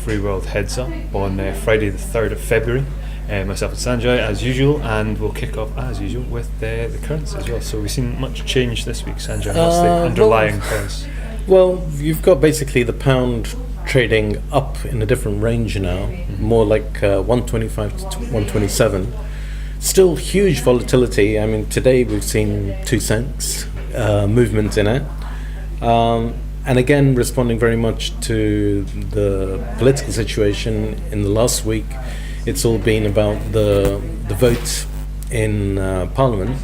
Freeworld Heads Up on Friday the 3rd of February. Myself and Sanjoy as usual, and we'll kick off as usual with the currency as well. So we've seen much change this week, Sanjoy. What's the underlying price? Well, you've got basically the pound trading up in a different range now, more like 125 to 127. Still huge volatility. I mean, today we've seen 2 cents movement in it. And again, responding very much to the political situation in the last week, it's all been about the vote in Parliament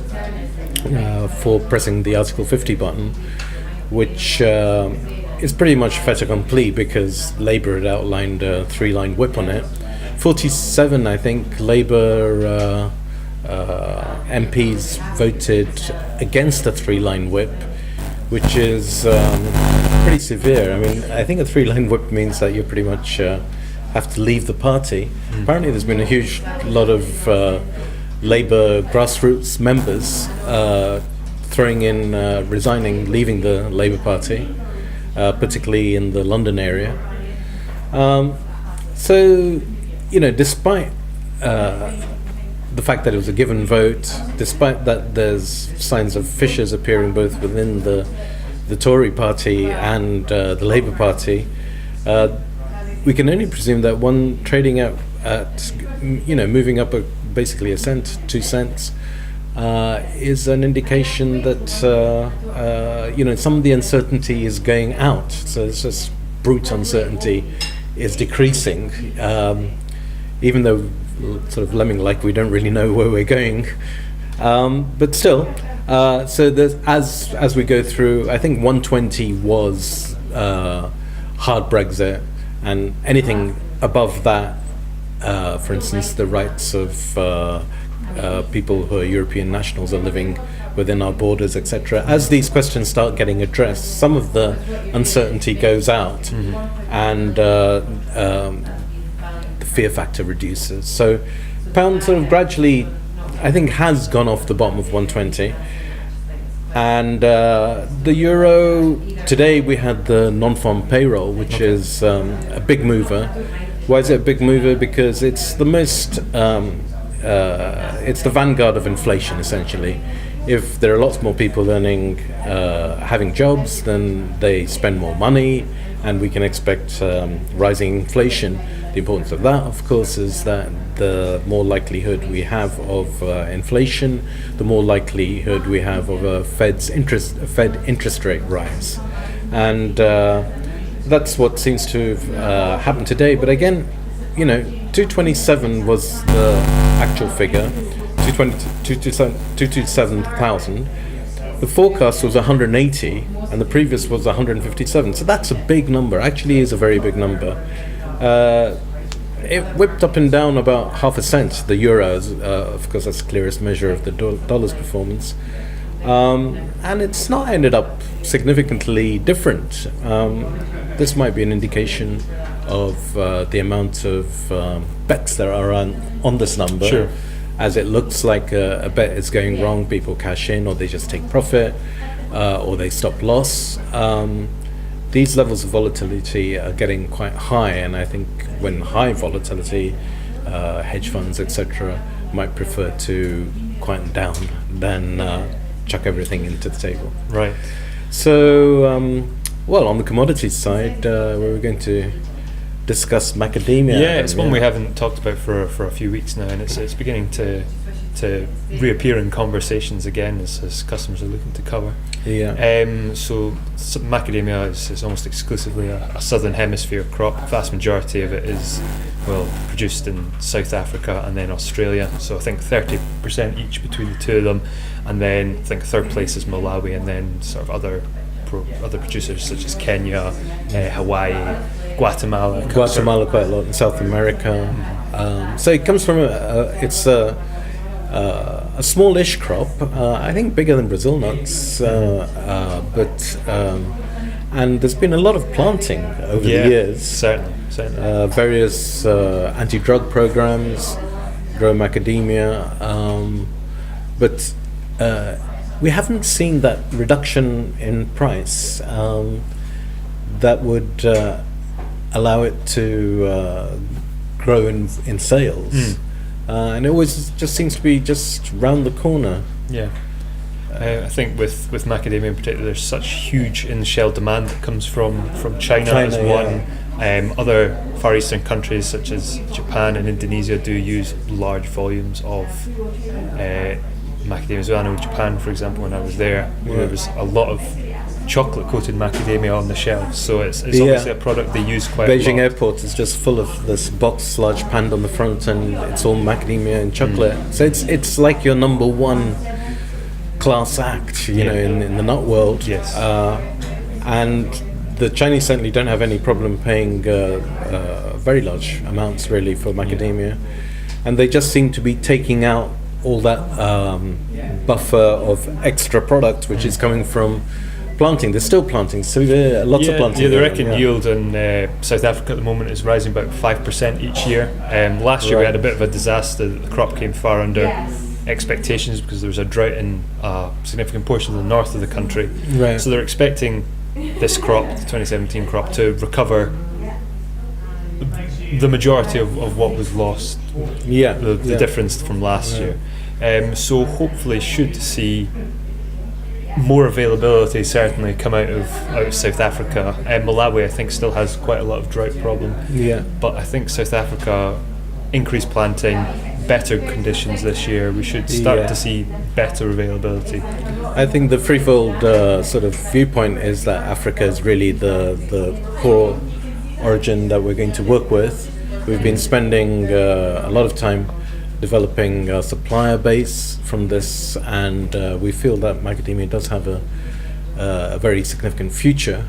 for pressing the Article 50 button, which is pretty much fait accompli because Labour had outlined a 3-line whip on it. 47, I think, Labour MPs voted against a 3-line whip, which is pretty severe. I mean, I think a 3-line whip means that you pretty much have to leave the party. Apparently there's been a huge lot of Labour grassroots members throwing in resigning, leaving the Labour Party, particularly in the London area. So, you know, despite the fact that it was a given vote, despite that there's signs of fissures appearing both within the Tory party and the Labour Party, we can only presume that one trading out at, you know, moving up basically a cent, 2 cents, is an indication that you know, some of the uncertainty is going out. So it's just brute uncertainty is decreasing, even though sort of lemming like we don't really know where we're going, but still. So there's, as we go through, I think 120 was hard Brexit, and anything above that, for instance, the rights of people who are European nationals are living within our borders, etc. As these questions start getting addressed, some of the uncertainty goes out, and the fear factor reduces. So pound sort of gradually, I think, has gone off the bottom of 120. And the euro, today we had the non-farm payroll, which is a big mover. Why is it a big mover? Because it's the most, it's the vanguard of inflation, essentially. If there are lots more people earning, having jobs, then they spend more money, and we can expect rising inflation. The importance of that, of course, is that the more likelihood we have of inflation, the more likelihood we have of a Fed interest rate rise, and that's what seems to have happened today. But again, you know, 227 was the actual figure, 227,000. The forecast was 180, and the previous was 157. So that's a big number. Actually, is a very big number. It whipped up and down about half a cent, the euro, of course that's the clearest measure of the dollar's performance, and it's not ended up significantly different. This might be an indication of the amount of bets there are on this number. Sure. As it looks like a bet is going wrong, people cash in, or they just take profit, or they stop loss. These levels of volatility are getting quite high, and I think when high volatility, hedge funds, etc., might prefer to quieten down than chuck everything into the table. Right. So, well, on the commodities side, we're going to discuss macadamia. Yeah, it's one we haven't talked about for a few weeks now, and it's beginning to reappear in conversations again as customers are looking to cover. Yeah. So macadamia is almost exclusively a southern hemisphere crop. The vast majority of it is, well, produced in South Africa and then Australia. So I think 30% each between the two of them, and then I think third place is Malawi, and then sort of other producers such as Kenya, Hawaii, Guatemala quite a lot in South America. So it comes from it's a smallish crop, I think bigger than Brazil nuts, but and there's been a lot of planting over the years. Certainly. Various anti-drug programs, grow macadamia, but we haven't seen that reduction in price that would allow it to grow in sales. And it always just seems to be just round the corner. Yeah. I think with macadamia in particular, there's such huge in-shell demand that comes from China as one. Other Far Eastern countries such as Japan and Indonesia do use large volumes of macadamia as well. I know Japan, for example, when I was there, there was a lot of chocolate-coated macadamia on the shelves, so it's obviously a product they use quite a lot. Beijing airport is just full of this box sludge panned on the front, and it's all macadamia and chocolate. So it's like your number one class act, you know, in the nut world. Yes. And the Chinese certainly don't have any problem paying very large amounts, really, for macadamia. And they just seem to be taking out all that buffer of extra product, which is coming from planting. They're still planting, so lots of planting. Yeah, they reckon yield in South Africa at the moment is rising about 5% each year. Last year we had a bit of a disaster. The crop came far under expectations because there was a drought in a significant portion of the north of the country. Right. So they're expecting this crop, the 2017 crop, to recover the majority of what was lost. The difference from last year. So hopefully should see more availability certainly come out of South Africa. Malawi, I think, still has quite a lot of drought problem. But I think South Africa, increased planting, better conditions this year. We should start to see better availability. I think the Freeworld sort of viewpoint is that Africa is really the core origin that we're going to work with. We've been spending a lot of time developing a supplier base from this, and we feel that macadamia does have a very significant future.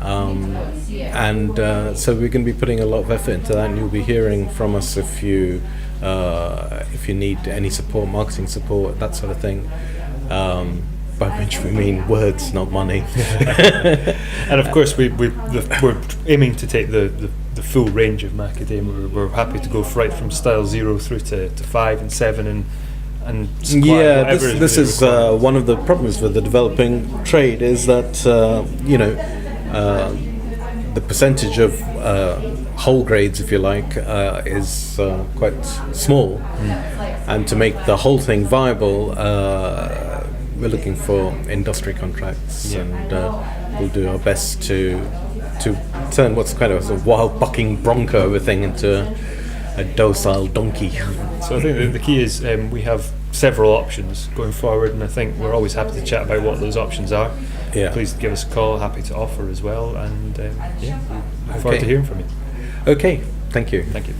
And so we're going to be putting a lot of effort into that, and you'll be hearing from us if you need any support, marketing support, that sort of thing. By which we mean words, not money. And of course we're aiming to take the full range of macadamia. We're happy to go right from style 0 through to 5 and 7 and this is one of the problems with the developing trade is that the percentage of whole grades, if you like, is quite small, and to make the whole thing viable, we're looking for industry contracts, and we'll do our best to turn what's kind of a wild bucking bronco of a thing into a docile donkey. So I think the key is we have several options going forward, and I think we're always happy to chat about what those options are. Please give us a call, happy to offer as well, and look forward to hearing from you. Okay, thank you. Thank you.